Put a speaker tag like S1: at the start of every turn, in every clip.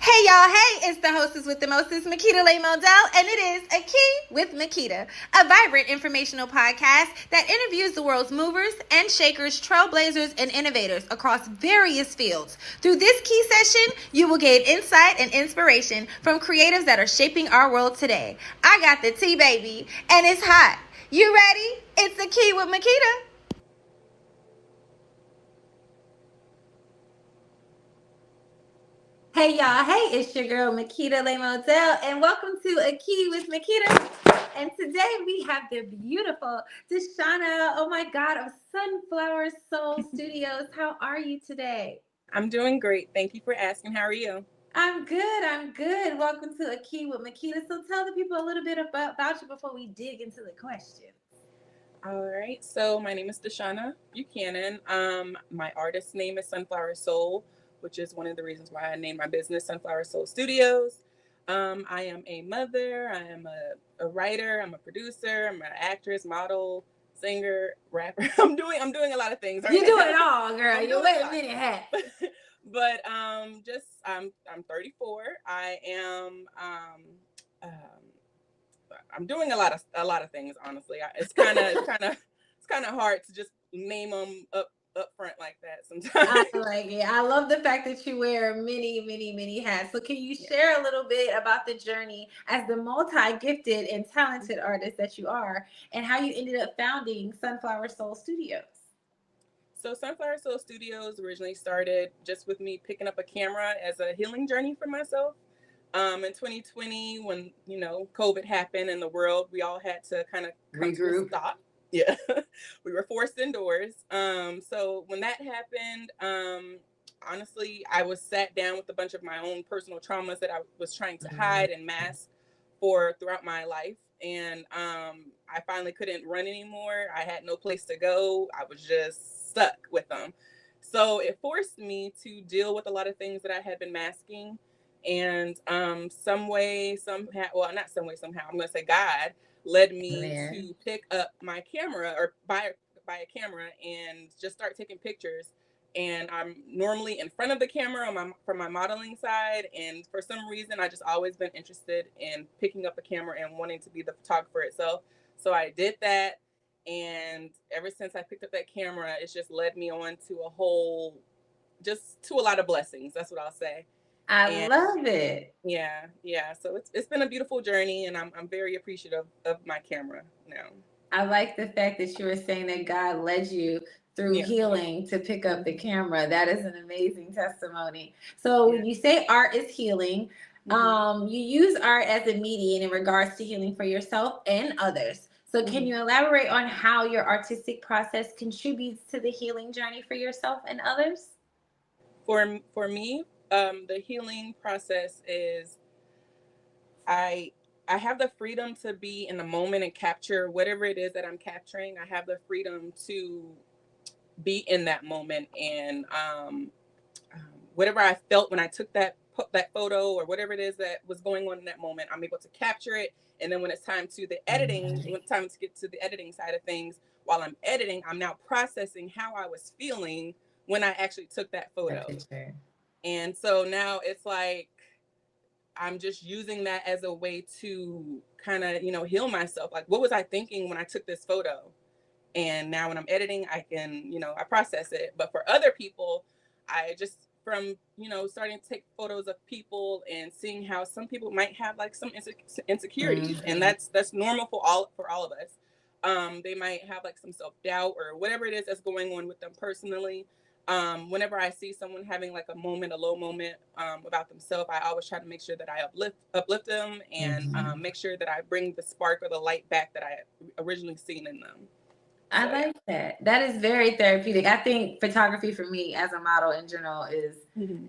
S1: Hey y'all, hey, it's the hostess with the mostest, Makeeta Modell, and it is A Key with Makeeta, a vibrant informational podcast that interviews the world's movers and shakers, trailblazers, and innovators across various fields. Through this key session, you will gain insight and inspiration from creatives that are shaping our world today. I got the tea, baby, and it's hot. You ready? It's A Key with Makeeta. Hey y'all, hey, it's your girl Makeeta Modell, and welcome to A Key with Makeeta. And today we have the beautiful Deshauna, oh my God, of Sunflower Soul Studios. How are you today?
S2: I'm doing great. Thank you for asking. How are you?
S1: I'm good. Welcome to A Key with Makeeta. So tell the people a little bit about you before we dig into the questions.
S2: All right. So my name is Deshauna Buchanan. My artist name is Sunflower Soul, which is one of the reasons why I named my business Sunflower Soul Studios. I am a mother. I am a writer. I'm a producer. I'm an actress, model, singer, rapper. I'm doing a lot of things.
S1: You're doing it all, girl. You wear many hats.
S2: But I'm 34. I am I'm doing a lot of things. Honestly, it's kind of hard to just name them up front like that sometimes.
S1: I like it. I love the fact that you wear many hats. So can you share a little bit about the journey as the multi-gifted and talented artist that you are, and how you ended up founding Sunflower Soul Studios?
S2: So Sunflower Soul Studios originally started just with me picking up a camera as a healing journey for myself. In 2020, when COVID happened in the world, we all had to kind of
S1: regroup.
S2: Stop. Yeah, we were forced indoors. So when that happened, honestly, I was sat down with a bunch of my own personal traumas that I was trying to hide and mask throughout my life, and I finally couldn't run anymore. I had no place to go. I was just stuck with them. So it forced me to deal with a lot of things that I had been masking. And some way, somehow, well, not some way, somehow, I'm going to say God led me to pick up my camera or buy a camera and just start taking pictures. And I'm normally in front of the camera from my modeling side. And for some reason, I just always been interested in picking up a camera and wanting to be the photographer itself. So I did that. And ever since I picked up that camera, it's just led me on to a lot of blessings. That's what I'll say.
S1: I love it.
S2: Yeah. So it's been a beautiful journey, and I'm very appreciative of my camera now.
S1: I like the fact that you were saying that God led you through healing to pick up the camera. That is an amazing testimony. So when you say art is healing, you use art as a medium in regards to healing for yourself and others. So can you elaborate on how your artistic process contributes to the healing journey for yourself and others?
S2: For me, the healing process is I have the freedom to be in the moment and capture whatever it is that I'm capturing. I have the freedom to be in that moment, and whatever I felt when I took that photo or whatever it is that was going on in that moment, I'm able to capture it. And then when it's time to the editing, when it's time to get to the editing side of things, while I'm editing, I'm now processing how I was feeling when I actually took that photo. And so now it's like I'm just using that as a way to kind of, heal myself. Like, what was I thinking when I took this photo? And now when I'm editing, I can, I process it. But for other people, I just, from, starting to take photos of people and seeing how some people might have like some insecurities. And that's normal for all of us. They might have like some self-doubt or whatever it is that's going on with them personally. Whenever I see someone having like a low moment about themselves, I always try to make sure that I uplift them and make sure that I bring the spark or the light back that I originally seen in them.
S1: I like that. That is very therapeutic. I think photography for me as a model in general is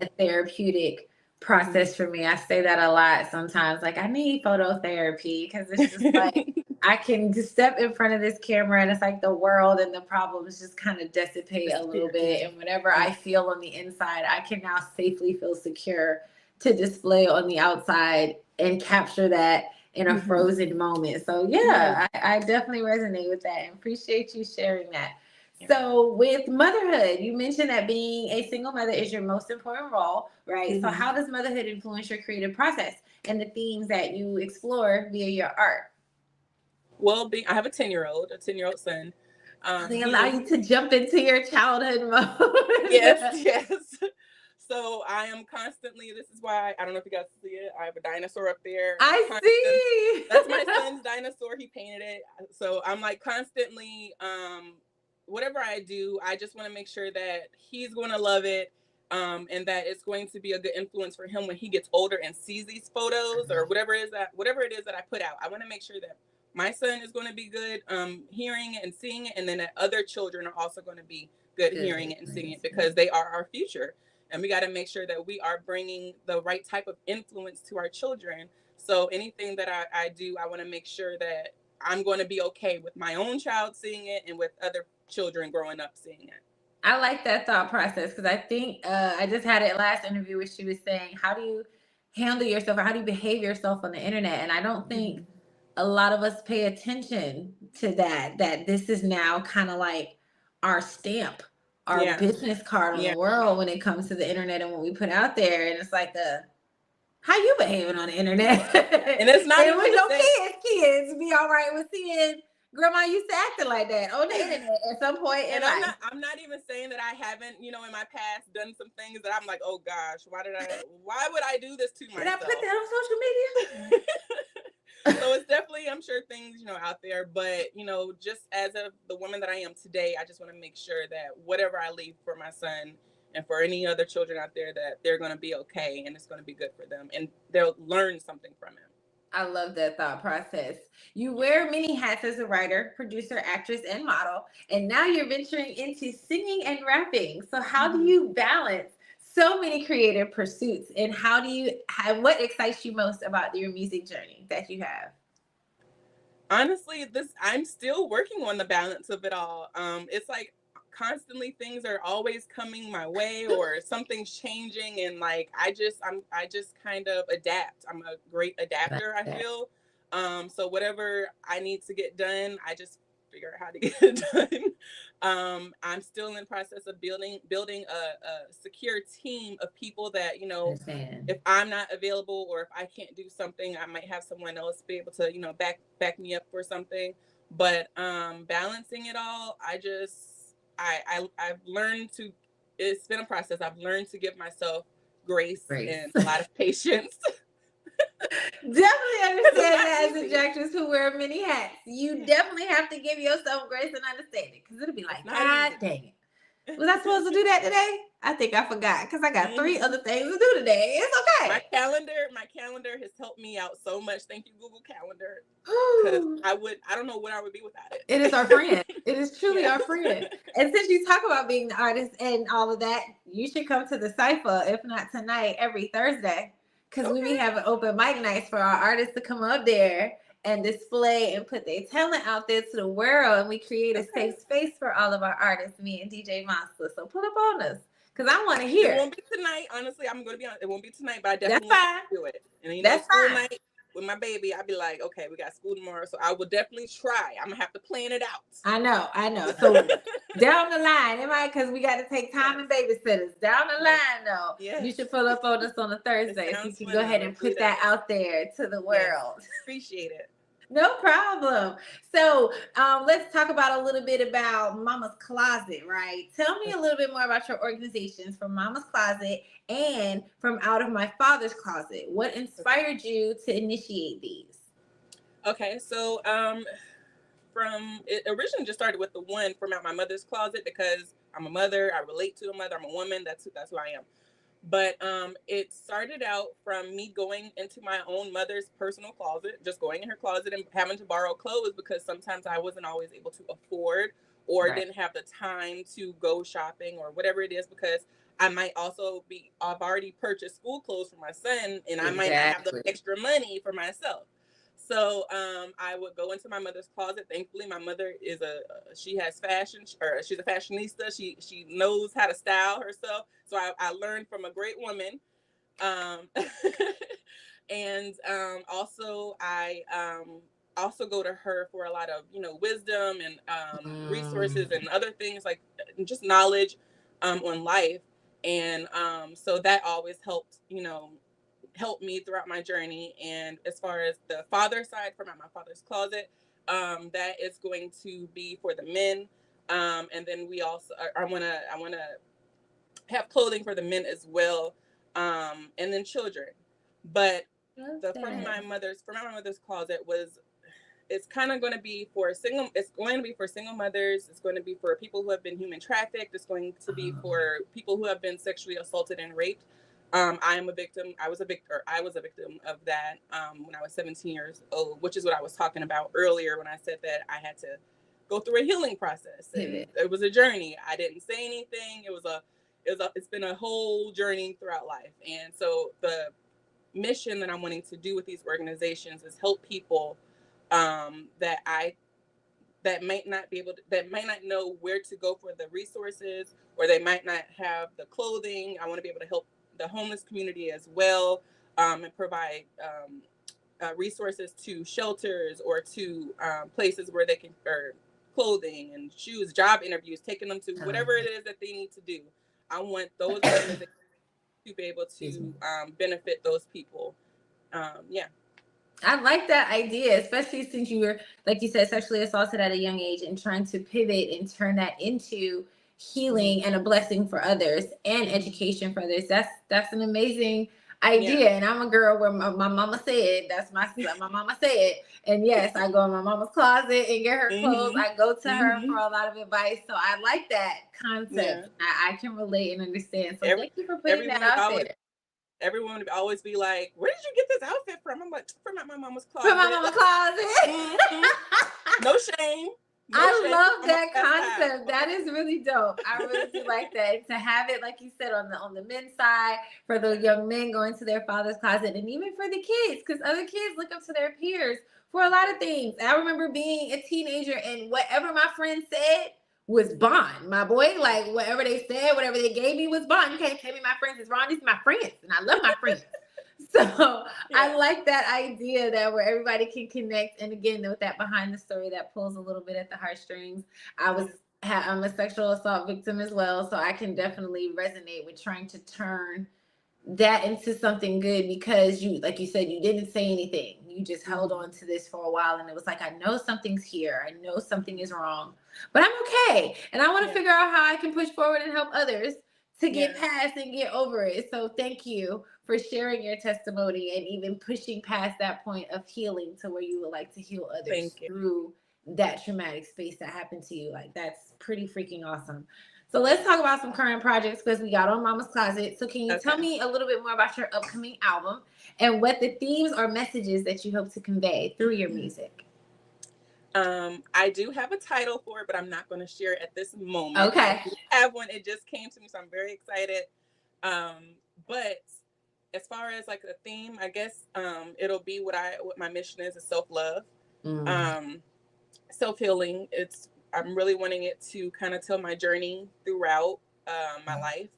S1: a therapeutic process for me. I say that a lot sometimes. Like, I need photo therapy because it's just like I can just step in front of this camera and it's like the world and the problems just kind of dissipate a little bit. And whatever I feel on the inside, I can now safely feel secure to display on the outside and capture that in a frozen moment. So I definitely resonate with that and appreciate you sharing that. So with motherhood, you mentioned that being a single mother is your most important role, right? So how does motherhood influence your creative process and the themes that you explore via your art?
S2: Well, I have a 10-year-old son.
S1: They
S2: He
S1: allow
S2: lives.
S1: you to jump into your childhood
S2: Yes,
S1: mode.
S2: yes. So I am constantly. This is why I don't know if you guys see it. I have a dinosaur up there. I'm
S1: I
S2: constant.
S1: see.
S2: That's my son's dinosaur. He painted it. So I'm like constantly. Whatever I do, I just want to make sure that he's going to love it. And that it's going to be a good influence for him when he gets older and sees these photos or whatever it is that I put out. I want to make sure that my son is going to be good hearing it and seeing it, and then that other children are also going to be good hearing it and seeing it, because they are our future, and we got to make sure that we are bringing the right type of influence to our children. So anything that I do, I want to make sure that I'm going to be okay with my own child seeing it and with other children growing up seeing it.
S1: I like that thought process because I think I just had it last interview where she was saying, how do you handle yourself or how do you behave yourself on the internet? And I don't think a lot of us pay attention to that this is now kind of like our stamp, our
S2: Yeah,
S1: business card on the
S2: yeah.
S1: world when it comes to the internet and what we put out there. And it's like how you behaving on the internet?
S2: And it's not
S1: And
S2: even
S1: we
S2: the
S1: know
S2: same.
S1: kids be all right with seeing grandma used to acting like that on the internet at some point in
S2: And
S1: life.
S2: I'm not even saying that I haven't, in my past done some things that I'm like, oh gosh, why would I do this to
S1: Did I put
S2: myself?
S1: that on social media?
S2: So it's definitely, I'm sure, things, out there, but, just as the woman that I am today, I just want to make sure that whatever I leave for my son and for any other children out there, that they're going to be okay and it's going to be good for them and they'll learn something from it.
S1: I love that thought process. You wear many hats as a writer, producer, actress, and model, and now you're venturing into singing and rapping. So, how do you balance so many creative pursuits, and what excites you most about your music journey that you have?
S2: Honestly, I'm still working on the balance of it all. It's like constantly things are always coming my way or something's changing, and like I just kind of adapt. I'm a great adapter, I feel. So whatever I need to get done, I just figure out how to get it done. I'm still in the process of building a secure team of people that,
S1: Understand.
S2: if I'm not available or if I can't do something, I might have someone else be able to, back me up for something. But balancing it all, I've learned to. It's been a process. I've learned to give myself grace
S1: Grace.
S2: and a lot of patience.
S1: Definitely understand that as
S2: Easy.
S1: a actress who wear many hats. You definitely have to give yourself grace and understanding because it'll be like, God dang it. Was I supposed to do that today? I think I forgot because I got 3 other things to do today. It's
S2: My
S1: okay.
S2: calendar has helped me out so much. Thank you, Google Calendar. Because I don't know what I would be without it.
S1: It is our friend. It is truly
S2: Yeah.
S1: our friend. And since you talk about being the artist and all of that, you should come to the Cypher, if not tonight, every Thursday. Because we be having open mic nights for our artists to come up there and display and put their talent out there to the world. And we create a safe space for all of our artists, me and DJ Monster. So pull up on us. Because I want to hear.
S2: It won't be tonight. Honestly, I'm going to be honest. It won't be tonight, but I definitely
S1: want
S2: to do it. And
S1: That's
S2: school
S1: fine.
S2: night with my baby, I'd be like, okay, we got school tomorrow. So I will definitely try. I'm going to have to plan it out.
S1: I know. So down the line, because we got to take time and babysitters. Down the line, though, you should pull up on us on a Thursday so you can go ahead and put that out there to the world.
S2: Appreciate it.
S1: No problem. So let's talk about a little bit about Mama's Closet, right? Tell me a little bit more about your organizations, from Mama's Closet and from Out of My Father's Closet. What inspired you to initiate these?
S2: Okay, so from it originally just started with the one from Out My Mother's Closet, because I'm a mother. I relate to a mother. I'm a woman. That's who I am. But it started out from me going into my own mother's personal closet, just going in her closet and having to borrow clothes, because sometimes I wasn't always able to afford or didn't have the time to go shopping or whatever it is, because I might also I've already purchased school clothes for my son, and I might not have the extra money for myself. So I would go into my mother's closet. Thankfully, my mother she has fashion, or she's a fashionista. She knows how to style herself. So I learned from a great woman. And also I also go to her for a lot of, wisdom and resources and other things, like just knowledge on life. And so that always helped, helped me throughout my journey. And as far as the father side, from my father's closet, that is going to be for the men. And then we also, I want to have clothing for the men as well, and then children. But from my mother's closet was, it's kind of going to be for single. It's going to be for single mothers. It's going to be for people who have been human trafficked. It's going to be for people who have been sexually assaulted and raped. I am a victim. I was a victim of that when I was 17 years old, which is what I was talking about earlier when I said that I had to go through a healing process. And it was a journey. I didn't say anything. It's been a whole journey throughout life. And so the mission that I'm wanting to do with these organizations is help people that might not know where to go for the resources, or they might not have the clothing. I want to be able to help the homeless community as well, and provide resources to shelters or to places where they can, or clothing and shoes, job interviews, taking them to whatever it is that they need to do. I want those organizations to be able to benefit those people. Yeah.
S1: I like that idea, especially since you were, like you said, sexually assaulted at a young age and trying to pivot and turn that into healing and a blessing for others and education for others. That's an amazing idea. Yeah. And I'm a girl where my mama said, my mama said. And yes, I go in my mama's closet and get her clothes. I go to her for a lot of advice. So I like that concept. Yeah. I can relate and understand. So thank you for putting that out there.
S2: Everyone would always be like, "Where did you get this outfit from?" I'm like, "From my mama's closet."
S1: From my mama's closet.
S2: No shame.
S1: I love that concept. That is really dope. I really do like that. To have it, like you said, on the men's side, for the young men going to their father's closet, and even for the kids, because other kids look up to their peers for a lot of things. I remember being a teenager, and whatever my friends said was bond, my boy. Like whatever they said, whatever they gave me was bond. You can't tell me my friends is wrong. These are my friends, and I love my friends. So yeah. I like that idea that where everybody can connect. And again, with that behind the story that pulls a little bit at the heartstrings. I'm a sexual assault victim as well. So I can definitely resonate with trying to turn that into something good, because you, like you said, you didn't say anything. You just held on to this for a while. And it was like, I know something's here. I know something is wrong, but I'm okay. And I want to figure out how I can push forward and help others to get past and get over it. So thank you for sharing your testimony and even pushing past that point of healing to where you would like to heal others through that traumatic space that happened to you. Like, that's pretty freaking awesome. So let's talk about some current projects, because we got on Mama's Closet. So can you tell me a little bit more about your upcoming album and what the themes or messages that you hope to convey through your music?
S2: I do have a title for it, but I'm not going to share it at this moment.
S1: Okay.
S2: I have one. It just came to me, so I'm very excited. But as far as like a theme, I guess it'll be what my mission is self-love, self-healing. I'm really wanting it to kind of tell my journey throughout my life,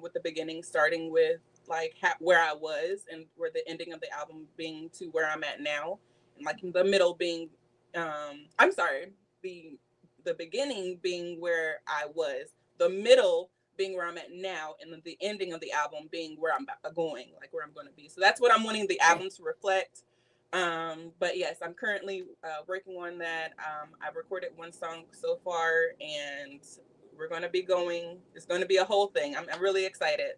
S2: with the beginning starting with like where I was, and where the ending of the album being to where I'm at now, and like in the middle being the beginning being where I was, the middle being where I'm at now, and then the ending of the album being where I'm going, like where I'm going to be. So that's what I'm wanting the album to reflect. But yes, I'm currently working on that. I've recorded one song so far, and we're going to be going. It's going to be a whole thing. I'm really excited.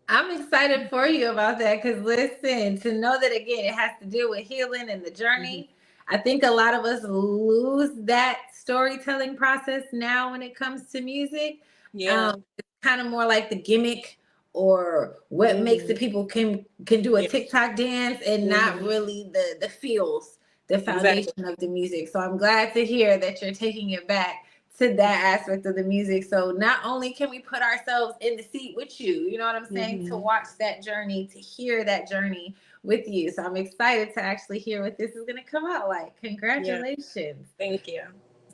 S1: I'm excited for you about that, because listen, to know that, again, it has to do with healing and the journey. I think a lot of us lose that storytelling process now when it comes to music.
S2: Yeah.
S1: It's kind of more like the gimmick, or what makes the people can do a TikTok dance, and not really the feels, the foundation of the music. So I'm glad to hear that you're taking it back to that aspect of the music. So not only can we put ourselves in the seat with you know what I'm saying, to watch that journey, to hear that journey with you. So I'm excited to actually hear what this is going to come out like. Congratulations.
S2: Yeah. Thank you.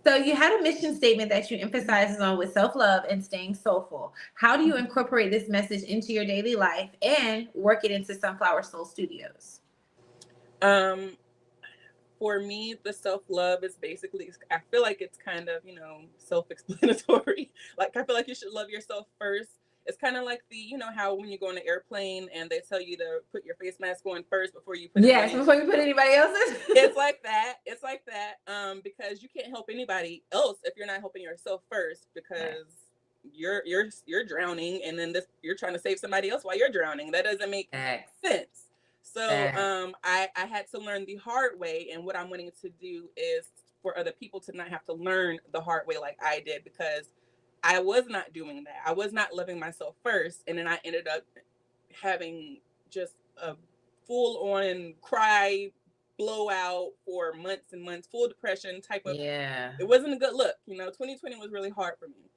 S1: So you had a mission statement that you emphasizes on with self-love and staying soulful. How do you incorporate this message into your daily life and work it into Sunflower Soul Studios?
S2: for me, the self-love is basically, I feel like it's kind of, self-explanatory. Like, I feel like you should love yourself first. It's kind of like how when you go on an airplane and they tell you to put your face mask on first before you put it on.
S1: Yes, before you put anybody else's.
S2: It's like that. It's like that. Because you can't help anybody else if you're not helping yourself first, because you're drowning, and then you're trying to save somebody else while you're drowning. That doesn't make sense. So I had to learn the hard way, and what I'm wanting to do is for other people to not have to learn the hard way like I did, because I was not doing that. I was not loving myself first, and then I ended up having just a full-on cry blowout for months and months, full depression type of.
S1: Yeah.
S2: It wasn't a good look. 2020 was really hard for me,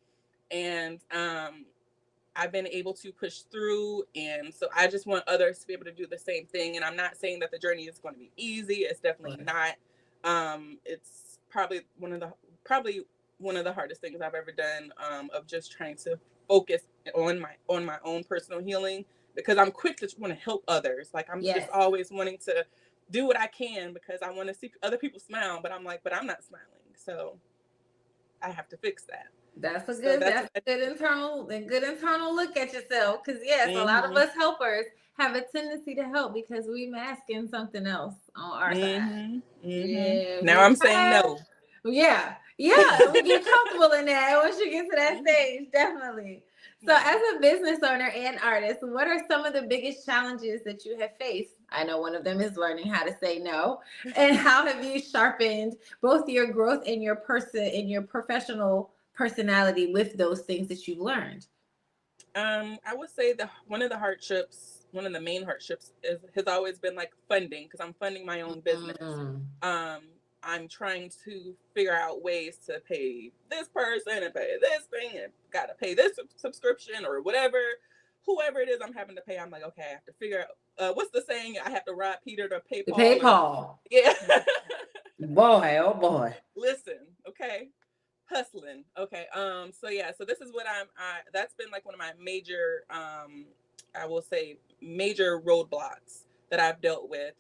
S2: and I've been able to push through, and so I just want others to be able to do the same thing. And I'm not saying that the journey is going to be easy. It's definitely not. It's probably one of the hardest things I've ever done, of just trying to focus on my own personal healing, because I'm quick to want to help others. Like, I'm just always wanting to do what I can because I want to see other people smile, but I'm like, but I'm not smiling, so I have to fix that.
S1: That's a good internal look at yourself. Because a lot of us helpers have a tendency to help because we masking something else on our side. Yeah.
S2: Now I'm saying no.
S1: Yeah. We get comfortable in that once you get to that stage, definitely. So, as a business owner and artist, what are some of the biggest challenges that you have faced? I know one of them is learning how to say no. And how have you sharpened both your growth and your professional personality with those things that you've learned?
S2: I would say one of the main hardships has always been like funding, because I'm funding my own business. I'm trying to figure out ways to pay this person and pay this thing and gotta pay this subscription or whatever, whoever it is I'm having to pay. I'm like, okay, I have to figure out what's the saying? I have to rob Peter to pay Paul.
S1: Pay Paul.
S2: Yeah.
S1: Boy, oh boy.
S2: Listen, okay. Hustling. Okay. So this is what that's been like one of my major, I will say major roadblocks that I've dealt with.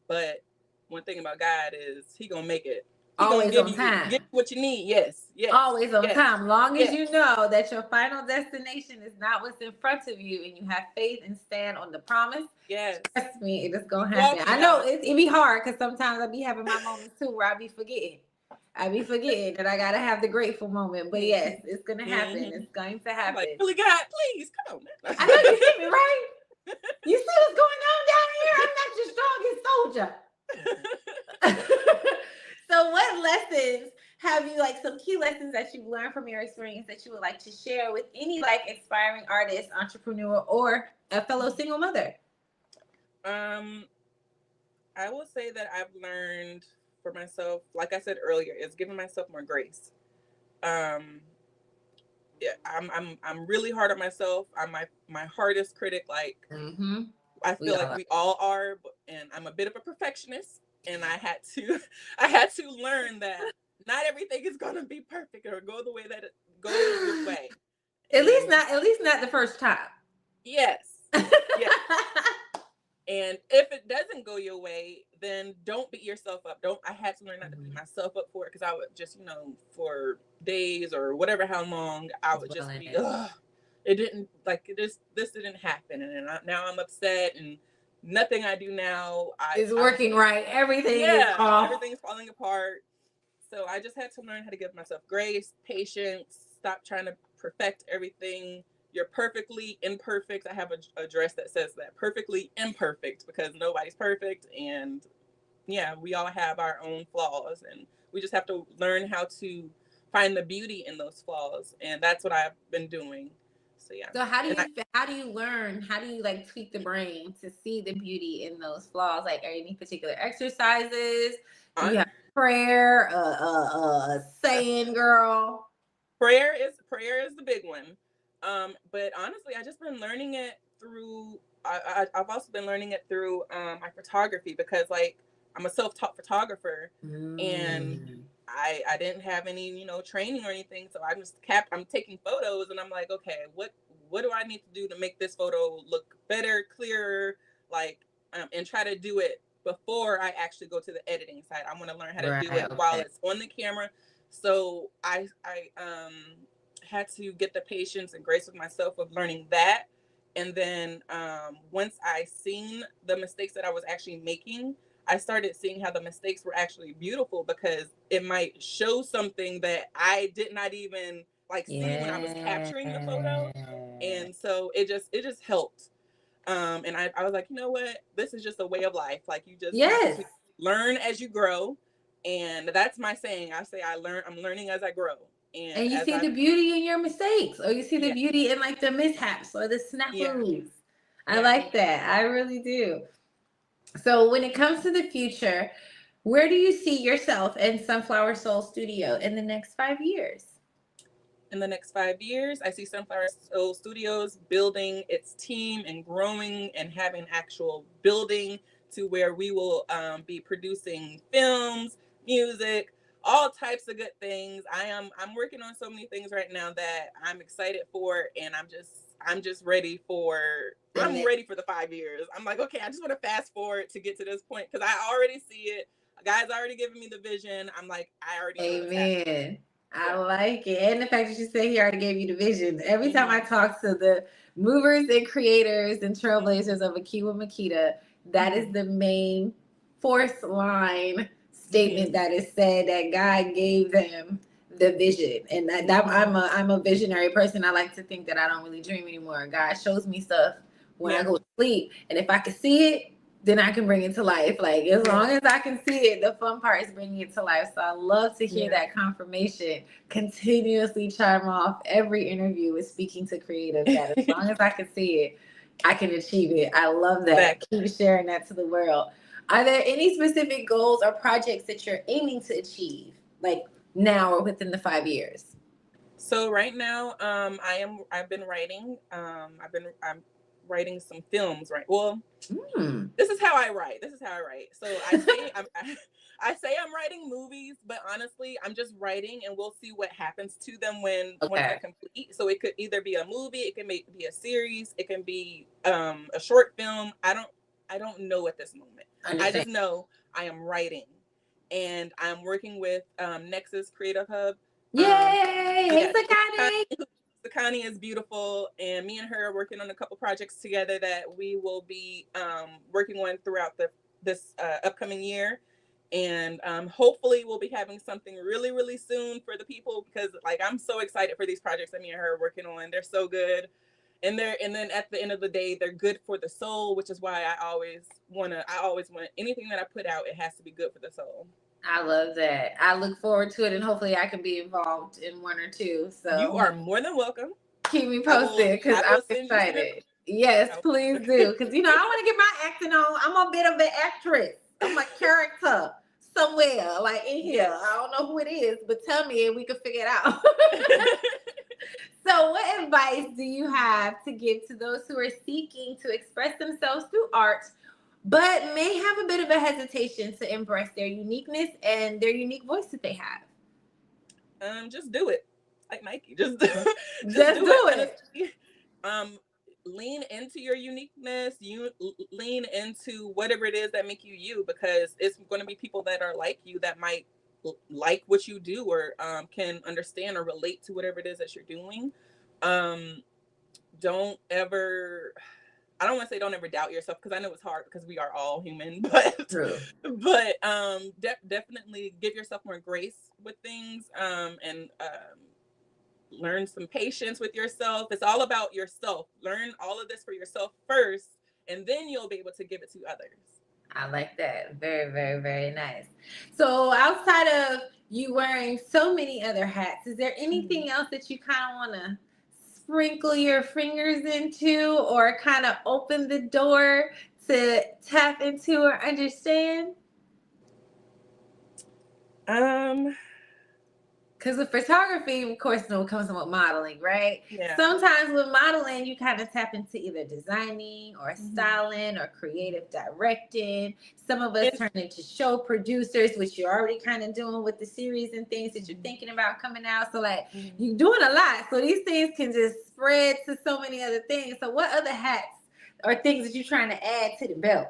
S2: But one thing about God is He gonna make it.
S1: Always on time.
S2: Get what you need. Yes.
S1: Always on time. Long as you know that your final destination is not what's in front of you, and you have faith and stand on the promise.
S2: Yes.
S1: Trust me, it is gonna happen. I know it be hard, because sometimes I be having my moments too where I be forgetting that I gotta have the grateful moment. But yes, it's gonna happen. It's going to happen.
S2: Like, really, God, please come on.
S1: I know you see me, right? You see what's going on down here? I'm not your strongest soldier. So what lessons have you, like some key lessons that you've learned from your experience that you would like to share with any like aspiring artist, entrepreneur, or a fellow single mother?
S2: I will say that I've learned for myself, like I said earlier, is giving myself more grace. I'm really hard on myself. I'm my hardest critic. Like, I feel like we all are, and I'm a bit of a perfectionist. And I had to learn that not everything is gonna be perfect or go the way that it goes your way.
S1: At least not the first time.
S2: Yes. And if it doesn't go your way, then don't beat yourself up. I had to learn not to beat myself up for it, because I would just, for days or whatever, how long, I would just be, it didn't, like, this didn't happen. And now I'm upset, and nothing I do now is
S1: working right. Everything is off.
S2: Everything's falling apart. So I just had to learn how to give myself grace, patience, stop trying to perfect everything. You're perfectly imperfect. I have a dress that says that, perfectly imperfect, because nobody's perfect. And we all have our own flaws, and we just have to learn how to find the beauty in those flaws. And that's what I've been doing. So
S1: how do you learn? How do you like tweak the brain to see the beauty in those flaws? Like, are any particular exercises? Do you have prayer? Saying, girl.
S2: Prayer is the big one. But honestly, I just been learning it through. I've also been learning it through my photography, because like I'm a self-taught photographer, and I didn't have any training or anything, so I'm taking photos, and I'm like, okay, what do I need to do to make this photo look better, clearer, like and try to do it before I actually go to the editing side. I want to learn how to do
S1: Right.
S2: it while
S1: Okay.
S2: it's on the camera. So I had to get the patience and grace with myself of learning that. And then once I seen the mistakes that I was actually making, I started seeing how the mistakes were actually beautiful, because it might show something that I did not even like see when I was
S1: Yeah.
S2: capturing the photo. And so it just helped. And I was like, you know what, this is just a way of life. Like, you just have
S1: Yes.
S2: to learn as you grow. And that's my saying. I say I'm learning as I grow. And
S1: And you
S2: as
S1: see
S2: I
S1: the beauty in your mistakes, or you see the
S2: yeah,
S1: beauty in like the mishaps or the
S2: yeah,
S1: snafus. I
S2: yeah.
S1: like that. I really do. So when it comes to the future, where do you see yourself in Sunflower Soul Studio in the next 5 years?
S2: In the next 5 years, I see Sunflower Soul Studios building its team and growing and having actual building to where we will be producing films, music, all types of good things. I'm working on so many things right now that I'm excited for, and I'm just ready for
S1: The
S2: I'm
S1: next,
S2: ready for the 5 years. I'm like, okay, I just want to fast forward to get to this point, because I already see it. Guys already giving me the vision. I'm like, I already know what's happening.
S1: amen. I
S2: Yeah.
S1: like it. And the fact that you say he already gave you the vision. Every time I
S2: Hmm.
S1: talk to the movers and creators and trailblazers of Akiwa Makita, that is
S2: Hmm.
S1: the main force line
S2: Hmm.
S1: statement that is said, that God gave them the vision. And that
S2: Hmm.
S1: I'm a visionary person. I like to think that I don't really dream anymore. God shows me stuff when I
S2: Yeah.
S1: go to sleep. And if I can see it, then I can bring it to life. Like, as
S2: Yeah.
S1: long as I can see it, the fun part is bringing it to life. So I love to hear
S2: Yeah.
S1: that confirmation continuously chime off every interview with speaking to creatives, that as long as I can see it, I can achieve it. I love that.
S2: Exactly.
S1: Keep sharing that to the world. Are there any specific goals or projects that you're aiming to achieve, like now or within the 5 years?
S2: So right now, I've been writing. I'm writing some films, right? Well,
S1: Hmm.
S2: this is how I write. This is how I write. So I say I say I'm writing movies, but honestly, I'm just writing, and we'll see what happens to them once I
S1: Okay.
S2: complete. So it could either be a movie, it can be a series, it can be a short film. I don't know at this moment. I
S1: Understand.
S2: just know I am writing, and I'm working with Nexus Creative Hub. Um,
S1: Yay! Hey,
S2: yeah,
S1: Sakane.
S2: Sakani is beautiful, and me and her are working on a couple projects together that we will be working on throughout this upcoming year, and hopefully we'll be having something really, really soon for the people, because like I'm so excited for these projects that me and her are working on. They're so good, and then at the end of the day, they're good for the soul, which is why I always want anything that I put out, it has to be good for the soul.
S1: I love that. I look forward to it, and hopefully I can be involved in one or two.
S2: You
S1: So
S2: are more than welcome.
S1: keep me
S2: I will
S1: posted because
S2: I
S1: I'm
S2: will send you some
S1: excited.
S2: information.
S1: Yes,
S2: I
S1: please do. Because, I want to get my acting on. I'm a bit of an actress. I'm a character somewhere, like in here.
S2: Yes.
S1: I don't know who it is, but tell me and we can figure it out. So, what advice do you have to give to those who are seeking to express themselves through art, but may have a bit of a hesitation to embrace their uniqueness and their unique voice that they have?
S2: Just do it, like Nike. Just just
S1: Just
S2: do it.
S1: do it.
S2: Honestly, um, lean into your uniqueness. You lean into whatever it is that make you you, because it's going to be people that are like you that might like what you do, or can understand or relate to whatever it is that you're doing. Um, don't ever I don't want to say don't ever doubt yourself, because I know it's hard, because we are all human, but
S1: True.
S2: definitely give yourself more grace with things, and learn some patience with yourself. It's all about yourself. Learn all of this for yourself first, and then you'll be able to give it to others.
S1: I like that. Very, very, very nice. So, outside of you wearing so many other hats, is there
S2: Mhm.
S1: anything else that you kind of want to sprinkle your fingers into, or kind of open the door to tap into or understand?
S2: Um,
S1: Because with photography, of course, no, it comes with modeling, right?
S2: yeah.
S1: Sometimes with modeling, you kind of tap into either designing or
S2: Mhm.
S1: styling or creative directing. Some of us
S2: And
S1: turn into show producers, which you're already kind of doing with the series and things that you're
S2: mhm.
S1: thinking about coming out. So, like,
S2: Mhm.
S1: you're doing a lot. So, these things can just spread to so many other things. So, what other hats or things that you're trying to add to the belt?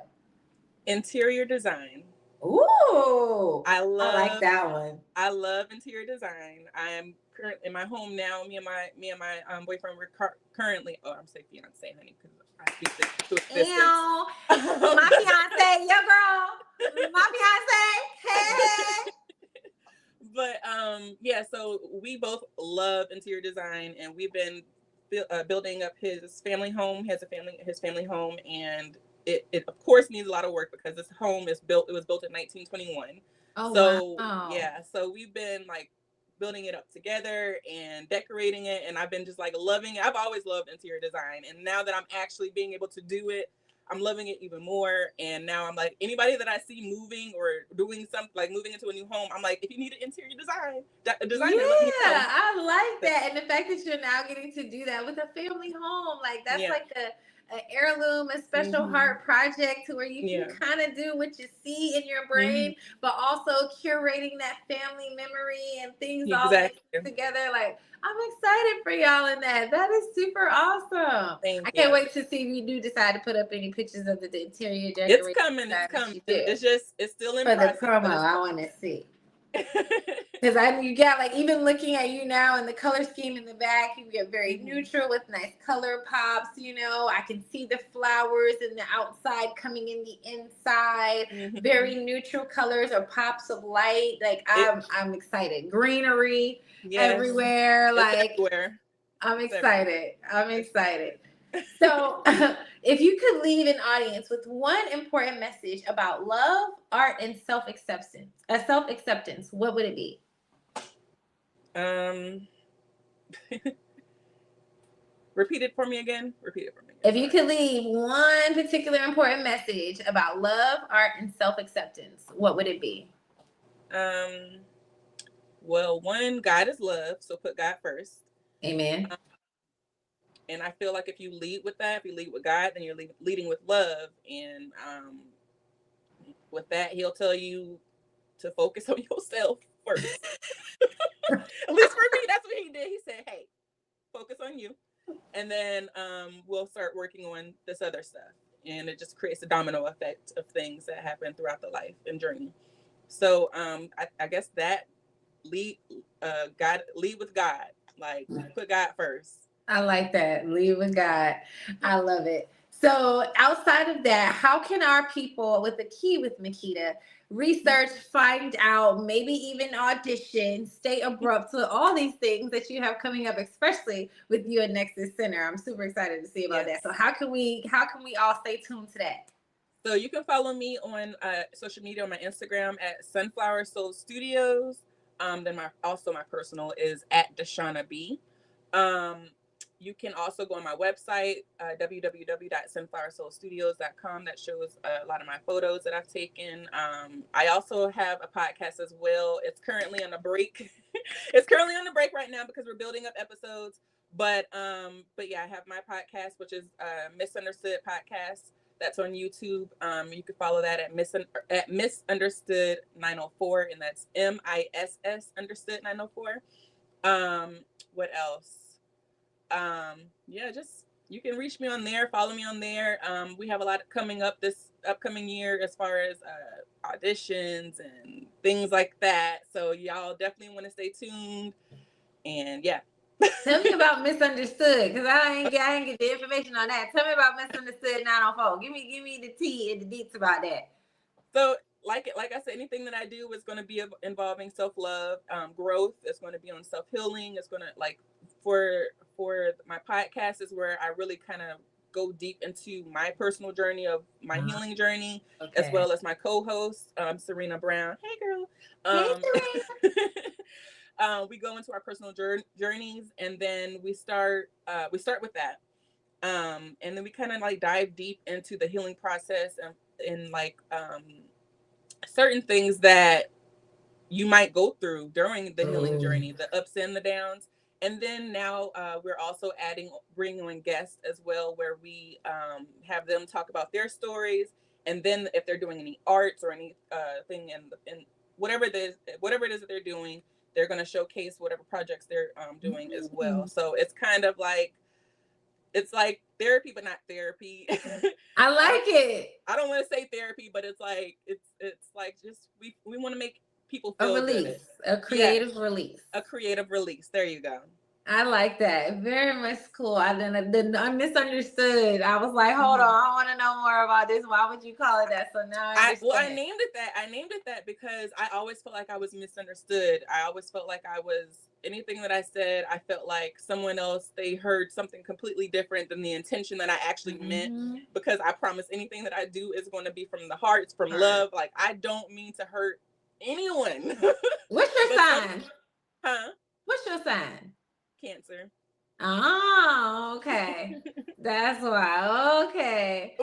S2: Interior design.
S1: Ooh,
S2: I
S1: I like
S2: love
S1: that one.
S2: I love interior design. I am currently in my home now. Me and my boyfriend, we're currently. Oh, I'm saying fiance, honey, because I speak this to existence.
S1: Ew. My fiance, your girl. My fiance. Hey.
S2: But yeah, so we both love interior design, and we've been building up his family home. He has his family home, and it of course needs a lot of work because this home is built. It was built in 1921.
S1: Oh
S2: So
S1: wow.
S2: yeah, so we've been like building it up together and decorating it, and I've been just like loving it. I've always loved interior design, and now that I'm actually being able to do it, I'm loving it even more. And now I'm like, anybody that I see moving or doing something like moving into a new home, I'm like, if you need an interior
S1: Yeah,
S2: designer, let me know.
S1: I like that. And the fact that you're now getting to do that with a family home, like that's
S2: Yeah.
S1: like a heirloom, a special
S2: Hmm.
S1: heart project to where you can
S2: Yeah.
S1: kind of do what you see in your
S2: Hmm.
S1: brain, but also curating that family memory and things all mixed
S2: Exactly.
S1: together. Like I'm excited for y'all in that. That is super awesome.
S2: Thank
S1: I can't
S2: you.
S1: wait to see if you do decide to put up any pictures of the interior
S2: It's
S1: decoration
S2: coming. It's
S1: that
S2: coming.
S1: you do
S2: It's still in
S1: for the
S2: process,
S1: promo.
S2: but it's
S1: I
S2: coming.
S1: want to see. Because you got like even looking at you now and the color scheme in the back, you get very
S2: Hmm.
S1: neutral with nice color pops. I can see the flowers in the outside coming in the inside.
S2: Hmm.
S1: Very neutral colors or pops of light. Like
S2: It
S1: I'm excited. Greenery
S2: yes,
S1: everywhere.
S2: it's
S1: Like
S2: everywhere.
S1: I'm
S2: It's everywhere.
S1: excited. I'm
S2: It's
S1: excited. So, if you could leave an audience with one important message about love, art, and self acceptance, what would it be?
S2: um repeat it for me again. Repeat it for me again.
S1: If you
S2: Sorry.
S1: could leave one particular important message about love, art, and self acceptance, what would it be?
S2: Um well, one, God is love, so put God first.
S1: Amen.
S2: Um, and I feel like if you lead with that, if you lead with God, then you're leading with love. And with that, He'll tell you to focus on yourself first. At least for me, that's what He did. He said, "Hey, focus on you, and then we'll start working on this other stuff." And it just creates a domino effect of things that happen throughout the life and journey. So I guess that lead lead with God, like put God first.
S1: I like that. Lead with God. I love it. So, outside of that, how can our people with the key with Makeeta research, find out, maybe even audition, stay abrupt to all these things that you have coming up, especially with you at Nexus Center? I'm super excited to see about
S2: Yes.
S1: that. So, how can we all stay tuned to that?
S2: So you can follow me on social media on my Instagram at Sunflower Soul Studios. Then my personal is at Deshauna B. Um, you can also go on my website, www.sunflowersoulstudios.com. That shows a lot of my photos that I've taken. I also have a podcast as well. It's currently on a break. It's currently on the break right now because we're building up episodes. But yeah, I have my podcast, which is Misunderstood Podcast. That's on YouTube. You can follow that at Misunderstood 904, and that's MISS Understood 904. What else? Yeah, just you can reach me on there, follow me on there. We have a lot coming up this upcoming year as far as auditions and things like that. So y'all definitely want to stay tuned. And yeah.
S1: Tell me about Misunderstood, because I ain't get the information on that. Tell me about Misunderstood 904. Give me the tea and the deets about that.
S2: So like I said, anything that I do is going to be involving self love, growth. It's going to be on self healing. It's going to like for my podcast is where I really kind of go deep into my personal journey of my healing journey, as
S1: Okay.
S2: well as my co-host, Serena Brown. Hey, girl.
S1: Hey,
S2: Um,
S1: Serena.
S2: we go into our personal journeys, and then we start with that, and then we kind of like dive deep into the healing process and like certain things that you might go through during the healing
S1: Ooh.
S2: journey, the ups and the downs. And then now we're also bringing on guests as well, where we have them talk about their stories. And then if they're doing any arts or any thing in whatever it is that they're doing, they're going to showcase whatever projects they're doing as well. So it's kind of like it's like therapy, but not therapy.
S1: I like it.
S2: I don't want to say therapy, but it's like just we want to make people
S1: A
S2: feel good.
S1: release, a
S2: Yes,
S1: creative release.
S2: a creative release. There you go.
S1: I like that. Very much cool. I misunderstood. I was like, hold on, I want to know more about this. Why would you call it that? So now I understand.
S2: I named it that. I named it that because I always felt like I was misunderstood. I always felt like I was anything that I said, I felt like someone else, they heard something completely different than the intention that I actually meant, because I promise anything that I do is going to be from the heart, it's from love. Like, I don't mean to hurt anyone.
S1: What's your sign?
S2: Huh?
S1: What's your sign?
S2: Cancer.
S1: Oh, okay. That's why. Okay.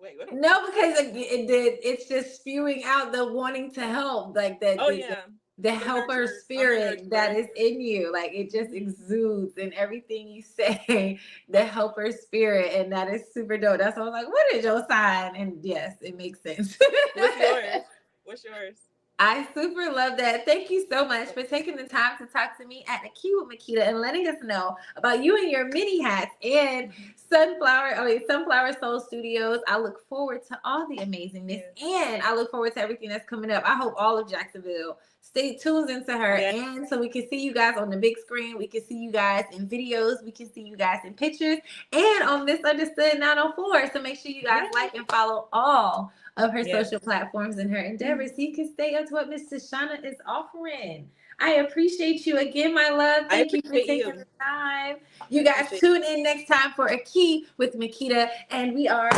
S2: Wait, what?
S1: No, because it's just spewing out the wanting to help, like that.
S2: Oh, yeah.
S1: The helper spirit that is in you, like it just exudes in everything you say. The helper spirit, and that is super dope. That's why I was like, "What is your sign?" And yes, it makes sense.
S2: What's yours? What's yours?
S1: I super love that. Thank you so much for taking the time to talk to me at the Key with Makeeta and letting us know about you and your mini hats and Sunflower Soul Studios. I look forward to all the amazingness, and I look forward to everything that's coming up. I hope all of Jacksonville stay tuned into her, and so we can see you guys on the big screen. We can see you guys in videos. We can see you guys in pictures and on Misunderstood 904. So make sure you guys like and follow all of her social platforms and her endeavors, so you can stay up to what Miss Tashana is offering. I appreciate you again, my love. Thank you for taking the time. You guys tune in next time for A Key with Makeeta, and we are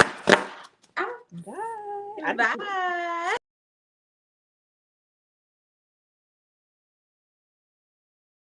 S1: out.
S2: Bye.
S1: Bye.